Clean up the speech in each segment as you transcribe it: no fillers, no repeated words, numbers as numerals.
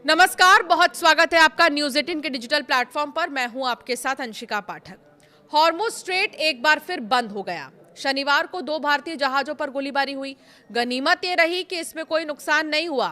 नमस्कार, बहुत स्वागत है आपका न्यूज़ 18 के डिजिटल प्लेटफॉर्म पर। मैं हूं आपके साथ अंशिका पाठक। हॉर्मुज स्ट्रेट एक बार फिर बंद हो गया। शनिवार को 2 भारतीय जहाजों पर गोलीबारी हुई। गनीमत ये रही कि इसमें कोई नुकसान नहीं हुआ।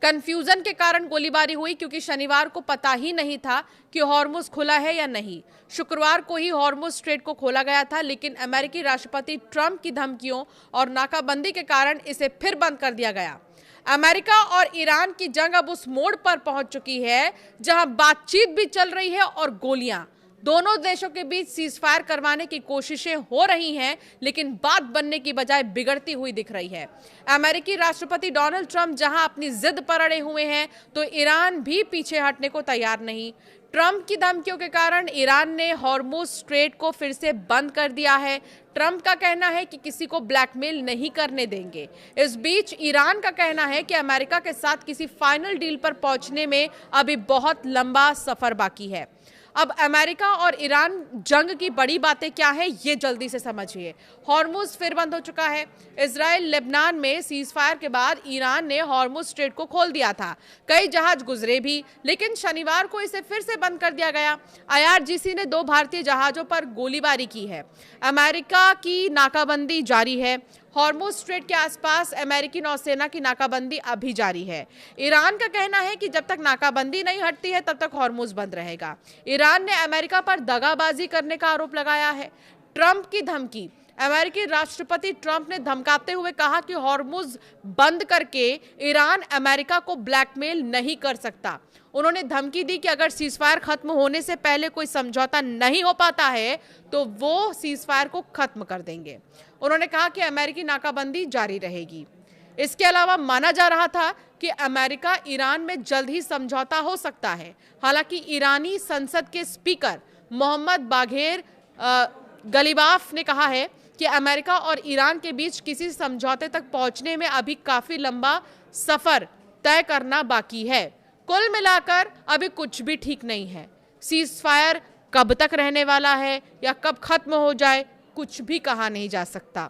कंफ्यूजन के कारण गोलीबारी हुई क्योंकि शनिवार को पता ही नहीं था कि हॉर्मुज खुला है या नहीं। शुक्रवार को ही हॉर्मुज स्ट्रेट को खोला गया था, लेकिन अमेरिकी राष्ट्रपति ट्रंप की धमकियों और नाकाबंदी के कारण इसे फिर बंद कर दिया गया। अमेरिका और ईरान की जंग अब उस मोड़ पर पहुंच चुकी है जहां बातचीत भी चल रही है और गोलियां। दोनों देशों के बीच सीजफायर करवाने की कोशिशें हो रही हैं, लेकिन बात बनने की बजाय बिगड़ती हुई दिख रही है। अमेरिकी राष्ट्रपति डोनाल्ड ट्रंप जहां अपनी जिद पर अड़े हुए हैं, तो ईरान भी पीछे हटने को तैयार नहीं। ट्रंप की धमकियों के कारण ईरान ने हॉर्मुज स्ट्रेट को फिर से बंद कर दिया है। ट्रंप का कहना है कि किसी को ब्लैकमेल नहीं करने देंगे। इस बीच ईरान का कहना है कि अमेरिका के साथ किसी फाइनल डील पर पहुंचने में अभी बहुत लंबा सफर बाकी है। अब अमेरिका और ईरान जंग की बड़ी बातें क्या है, ये जल्दी से समझिए। हॉर्मुज फिर बंद हो चुका है। इजराइल लेबनान में सीजफायर के बाद ईरान ने हॉर्मुज स्ट्रेट को खोल दिया था। कई जहाज गुजरे भी, लेकिन शनिवार को इसे फिर से बंद कर दिया गया। IRGC ने 2 भारतीय जहाजों पर गोलीबारी की है। अमेरिका की नाकाबंदी जारी है। हॉर्मुज स्ट्रेट के आसपास अमेरिकी नौसेना की नाकाबंदी अभी जारी है। ईरान का कहना है कि जब तक नाकाबंदी नहीं हटती है तब तक हॉर्मुज बंद रहेगा। ईरान ने अमेरिका पर दगाबाजी करने का आरोप लगाया है। ट्रंप की धमकी। अमेरिकी राष्ट्रपति ट्रंप ने धमकाते हुए कहा कि हॉर्मुज बंद करके ईरान अमेरिका को ब्लैकमेल नहीं कर सकता। उन्होंने धमकी दी कि अगर सीजफायर खत्म होने से पहले कोई समझौता नहीं हो पाता है तो वो सीजफायर को खत्म कर देंगे। उन्होंने कहा कि अमेरिकी नाकाबंदी जारी रहेगी। इसके अलावा माना जा रहा था कि अमेरिका ईरान में जल्द ही समझौता हो सकता है। हालांकि ईरानी संसद के स्पीकर मोहम्मद बाघेर गलीबाफ ने कहा है कि अमेरिका और ईरान के बीच किसी समझौते तक पहुंचने में अभी काफी लंबा सफर तय करना बाकी है। कुल मिलाकर अभी कुछ भी ठीक नहीं है। सीजफायर कब तक रहने वाला है या कब खत्म हो जाए, कुछ भी कहा नहीं जा सकता।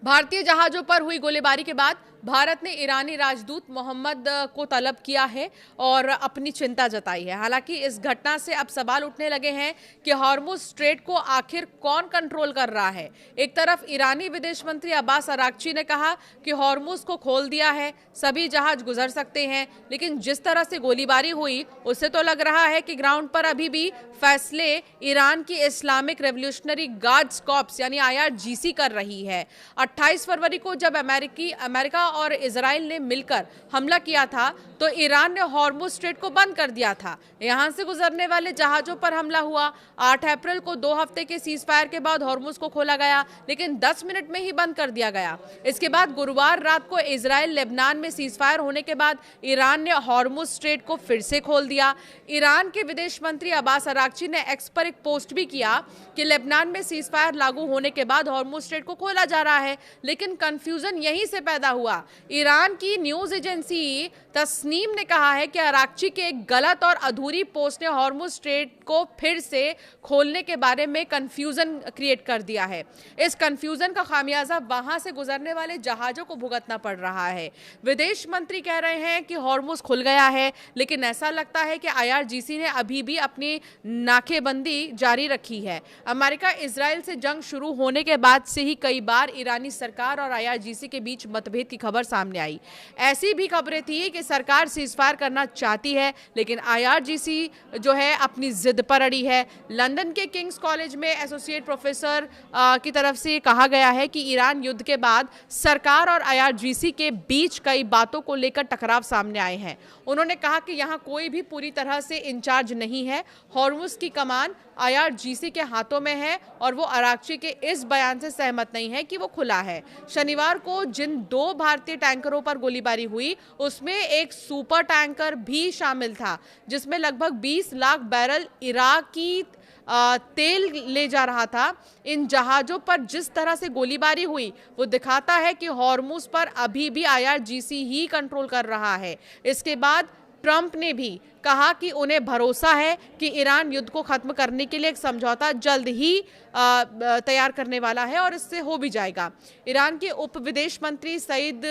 भारतीय जहाजों पर हुई गोलीबारी के बाद भारत ने ईरानी राजदूत मोहम्मद को तलब किया है और अपनी चिंता जताई है। हालांकि इस घटना से अब सवाल उठने लगे हैं कि हॉर्मुज स्ट्रेट को आखिर कौन कंट्रोल कर रहा है। एक तरफ ईरानी विदेश मंत्री अब्बास अराक्ची ने कहा कि हॉर्मुज को खोल दिया है, सभी जहाज गुजर सकते हैं, लेकिन जिस तरह से गोलीबारी हुई उससे तो लग रहा है कि ग्राउंड पर अभी भी फैसले ईरान की इस्लामिक रेवोल्यूशनरी गार्ड्स कॉर्प्स यानी IRGC कर रही है। 28 फरवरी को जब अमेरिका और इजराइल ने मिलकर हमला किया था तो ईरान ने हॉर्मुज स्ट्रेट को बंद कर दिया था। यहां से गुजरने वाले जहाजों पर हमला हुआ। 8 अप्रैल को 2 हफ्ते के सीजफायर के बाद हॉर्मुज को खोला गया, लेकिन 10 मिनट में ही बंद कर दिया गया। इसके बाद गुरुवार रात को इजराइल लेबनान में सीजफायर होने के बाद ईरान ने हॉर्मुज स्ट्रेट को फिर से खोल दिया। ईरान के विदेश मंत्री अब्बास अराक्ची ने एक्स पर एक पोस्ट भी किया कि लेबनान में सीजफायर लागू होने के बाद हॉर्मुज स्ट्रेट को खोला जा रहा है, लेकिन कंफ्यूजन यहीं से पैदा हुआ। ईरान की न्यूज एजेंसी तस्नीम ने कहा है कि अराक्ची के एक गलत और अधूरी पोस्ट ने हॉर्मुज स्ट्रेट को फिर से खोलने के बारे में कंफ्यूजन क्रिएट कर दिया है। इस कंफ्यूजन का खामियाजा वहां से गुजरने वाले जहाजों को भुगतना पड़ रहा है। विदेश मंत्री कह रहे हैं कि हॉर्मुज खुल गया है, लेकिन ऐसा लगता है कि IRGC ने अभी भी अपनी नाकेबंदी जारी रखी है। अमेरिका इजराइल से जंग शुरू होने के बाद से ही कई बार ईरानी सरकार और IRGC के बीच मतभेद की खबर सामने आई। ऐसी भी खबरें थी कि सरकार सीजफायर करना चाहती है, लेकिन IRGC जो है अपनी जिद पर अड़ी है। लंदन के किंग्स कॉलेज में एसोसिएट प्रोफेसर की तरफ से कहा गया है कि ईरान युद्ध के बाद सरकार और IRGC के बीच कई बातों को लेकर टकराव सामने आए हैं। उन्होंने कहा कि यहाँ कोई भी पूरी तरह से इंचार्ज नहीं है। हॉर्मुज की कमान IRGC के हाथों में है और वो अराक्ची के इस बयान से सहमत नहीं है कि वो खुला है। शनिवार को जिन 2 भारतीय टैंकरों पर गोलीबारी हुई उसमें एक सुपर टैंकर भी शामिल था, जिसमें लगभग 20 लाख बैरल इराकी तेल ले जा रहा था। इन जहाजों पर जिस तरह से गोलीबारी हुई वो दिखाता है कि हॉर्मुज पर अभी भी IRGC ही कंट्रोल कर रहा है। इसके बाद ट्रंप ने भी कहा कि उन्हें भरोसा है कि ईरान युद्ध को खत्म करने के लिए एक समझौता जल्द ही तैयार करने वाला है और इससे हो भी जाएगा। ईरान के उप विदेश मंत्री सईद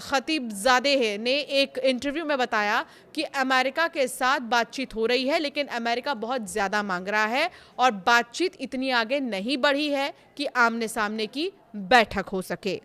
खतीबजादेह ने एक इंटरव्यू में बताया कि अमेरिका के साथ बातचीत हो रही है, लेकिन अमेरिका बहुत ज़्यादा मांग रहा है और बातचीत इतनी आगे नहीं बढ़ी है कि आमने सामने की बैठक हो सके।